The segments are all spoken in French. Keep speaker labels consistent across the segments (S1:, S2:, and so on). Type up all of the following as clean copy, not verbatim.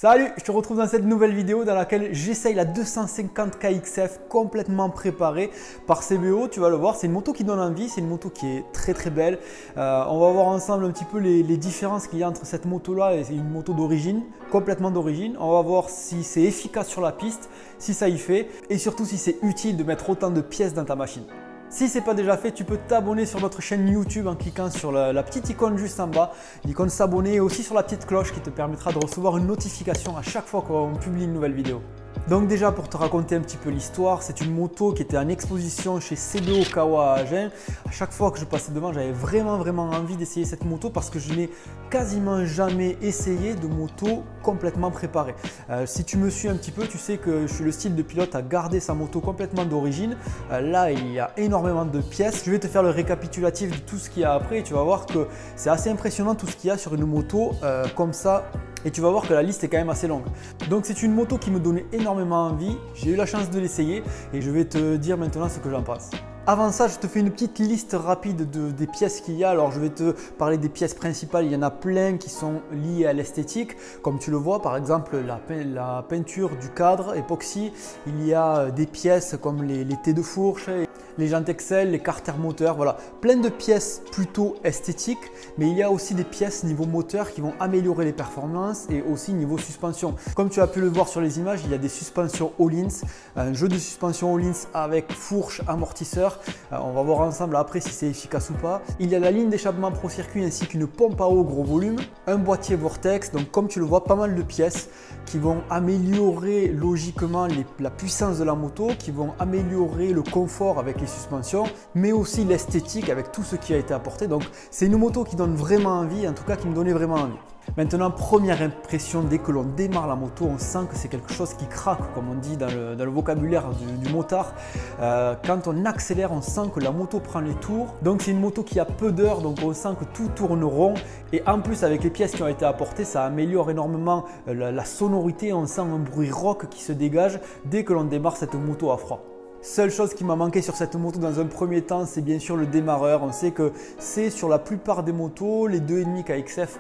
S1: Salut, je te retrouve dans cette nouvelle vidéo dans laquelle j'essaye la 250 KXF complètement préparée par CBO. Tu vas le voir, c'est une moto qui donne envie, c'est une moto qui est très belle. On va voir ensemble un petit peu les différences qu'il y a entre cette moto-là et une moto d'origine, complètement d'origine. On va voir si c'est efficace sur la piste, si ça y fait et surtout si c'est utile de mettre autant de pièces dans ta machine. Si ce n'est pas déjà fait, tu peux t'abonner sur notre chaîne YouTube en cliquant sur la petite icône juste en bas, l'icône s'abonner et aussi sur la petite cloche qui te permettra de recevoir une notification à chaque fois qu'on publie une nouvelle vidéo. Donc déjà pour te raconter un petit peu l'histoire, c'est une moto qui était en exposition chez CBO Kawa à Agen. À chaque fois que je passais devant, j'avais vraiment envie d'essayer cette moto parce que je n'ai quasiment jamais essayé de moto complètement préparée. Si tu me suis un petit peu, tu sais que je suis le style de pilote à garder sa moto complètement d'origine. Là, il y a énormément de pièces. Je vais te faire le récapitulatif de tout ce qu'il y a après et tu vas voir que c'est assez impressionnant tout ce qu'il y a sur une moto comme ça. Et tu vas voir que la liste est quand même assez longue. Donc c'est une moto qui me donnait énormément envie. J'ai eu la chance de l'essayer et je vais te dire maintenant ce que j'en pense. Avant ça, je te fais une petite liste rapide des pièces qu'il y a. Alors je vais te parler des pièces principales. Il y en a plein qui sont liées à l'esthétique. Comme tu le vois, par exemple la peinture du cadre époxy. Il y a des pièces comme les T de fourche, les jantes Excel, les carters moteurs, voilà, plein de pièces plutôt esthétiques, mais il y a aussi des pièces niveau moteur qui vont améliorer les performances et aussi niveau suspension. Comme tu as pu le voir sur les images, il y a des suspensions Öhlins, un jeu de suspension Öhlins avec fourche amortisseur. On va voir ensemble après si c'est efficace ou pas. Il y a la ligne d'échappement Pro Circuit ainsi qu'une pompe à eau gros volume, un boîtier Vortex, donc comme tu le vois, pas mal de pièces qui vont améliorer logiquement la puissance de la moto, qui vont améliorer le confort avec les suspensions, mais aussi l'esthétique avec tout ce qui a été apporté. Donc c'est une moto qui donne vraiment envie, en tout cas qui me donnait vraiment envie. Maintenant, première impression, dès que l'on démarre la moto, on sent que c'est quelque chose qui craque, comme on dit dans le vocabulaire du motard. Quand on accélère, on sent que la moto prend les tours. Donc c'est une moto qui a peu d'heures, donc on sent que tout tourne rond. Et en plus, avec les pièces qui ont été apportées, ça améliore énormément la sonorité. On sent un bruit rock qui se dégage dès que l'on démarre cette moto à froid. Seule chose qui m'a manqué sur cette moto dans un premier temps, c'est bien sûr le démarreur. On sait que c'est sur la plupart des motos, les 2.5 KXF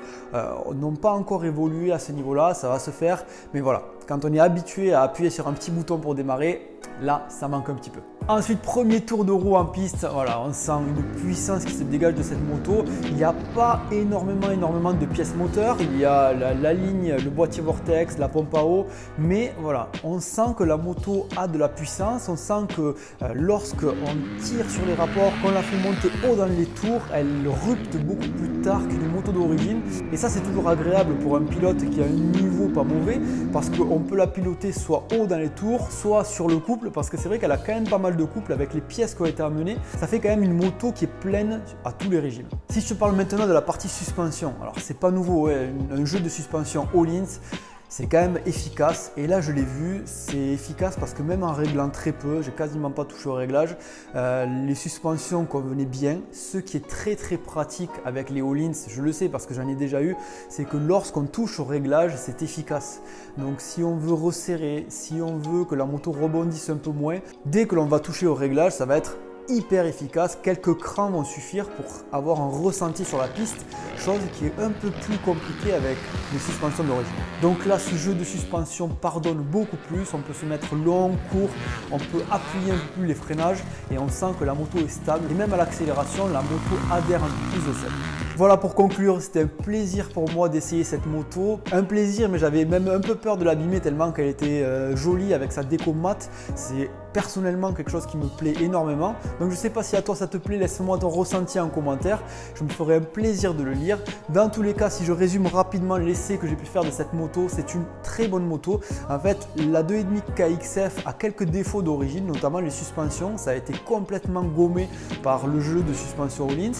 S1: n'ont pas encore évolué à ce niveau-là, ça va se faire. Mais voilà, quand on est habitué à appuyer sur un petit bouton pour démarrer, là, ça manque un petit peu. Ensuite, premier tour de roue en piste, voilà, on sent une puissance qui se dégage de cette moto. Il n'y a pas énormément de pièces moteurs. Il y a la ligne, le boîtier Vortex, la pompe à eau. Mais voilà, on sent que la moto a de la puissance. On sent que lorsqu'on tire sur les rapports, qu'on la fait monter haut dans les tours, elle rupte beaucoup plus tard qu'une moto d'origine. Et ça, c'est toujours agréable pour un pilote qui a un niveau pas mauvais parce qu'on peut la piloter soit haut dans les tours, soit sur le couple parce que c'est vrai qu'elle a quand même pas mal de couple avec les pièces qui ont été amenées. Ça fait quand même une moto qui est pleine à tous les régimes. Si je te parle maintenant de la partie suspension, alors c'est pas nouveau, ouais, un jeu de suspension Öhlins. C'est quand même efficace et là je l'ai vu, c'est efficace parce que même en réglant très peu, j'ai quasiment pas touché au réglage, les suspensions convenaient bien. Ce qui est très pratique avec les Öhlins, je le sais parce que j'en ai déjà eu, c'est que lorsqu'on touche au réglage, c'est efficace. Donc si on veut resserrer, si on veut que la moto rebondisse un peu moins, dès que l'on va toucher au réglage, ça va être hyper efficace. Quelques crans vont suffire pour avoir un ressenti sur la piste, chose qui est un peu plus compliquée avec les suspensions d'origine. Donc là, ce jeu de suspension pardonne beaucoup plus. On peut se mettre long, court, on peut appuyer un peu plus les freinages et on sent que la moto est stable. Et même à l'accélération, la moto adhère un peu plus au sol. Voilà, pour conclure, c'était un plaisir pour moi d'essayer cette moto. Un plaisir, mais j'avais même un peu peur de l'abîmer tellement qu'elle était jolie avec sa déco mat. C'est personnellement quelque chose qui me plaît énormément. Donc je ne sais pas si à toi ça te plaît, laisse-moi ton ressenti en commentaire. Je me ferai un plaisir de le lire. Dans tous les cas, si je résume rapidement l'essai que j'ai pu faire de cette moto, c'est une très bonne moto. En fait, la 2.5 KXF a quelques défauts d'origine, notamment les suspensions. Ça a été complètement gommé par le jeu de suspension Öhlins.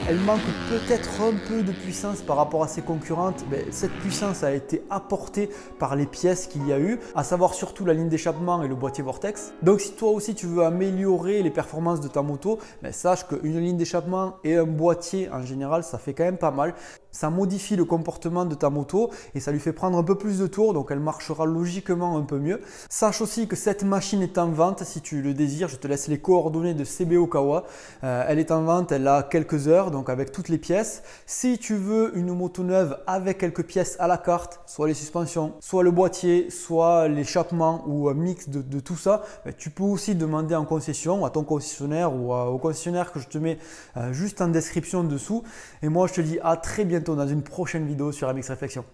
S1: Elle manque peut-être un peu de puissance par rapport à ses concurrentes. Mais cette puissance a été apportée par les pièces qu'il y a eu, à savoir surtout la ligne d'échappement et le boîtier Vortex. pièces. Donc si toi aussi tu veux améliorer les performances de ta moto, sache qu'une ligne d'échappement et un boîtier en général, ça fait quand même pas mal. Ça modifie le comportement de ta moto et ça lui fait prendre un peu plus de tours, donc elle marchera logiquement un peu mieux. Sache aussi que cette machine est en vente si tu le désires. Je te laisse les coordonnées de CBO Kawa. Elle est en vente, elle a quelques heures, donc avec toutes les pièces. Si tu veux une moto neuve avec quelques pièces à la carte, soit les suspensions, soit le boîtier, soit l'échappement ou un mix de tout ça, tu peux aussi demander en concession à ton concessionnaire ou au concessionnaire que je te mets juste en description dessous. Et moi je te dis à très bientôt dans une prochaine vidéo sur MX Réflexion.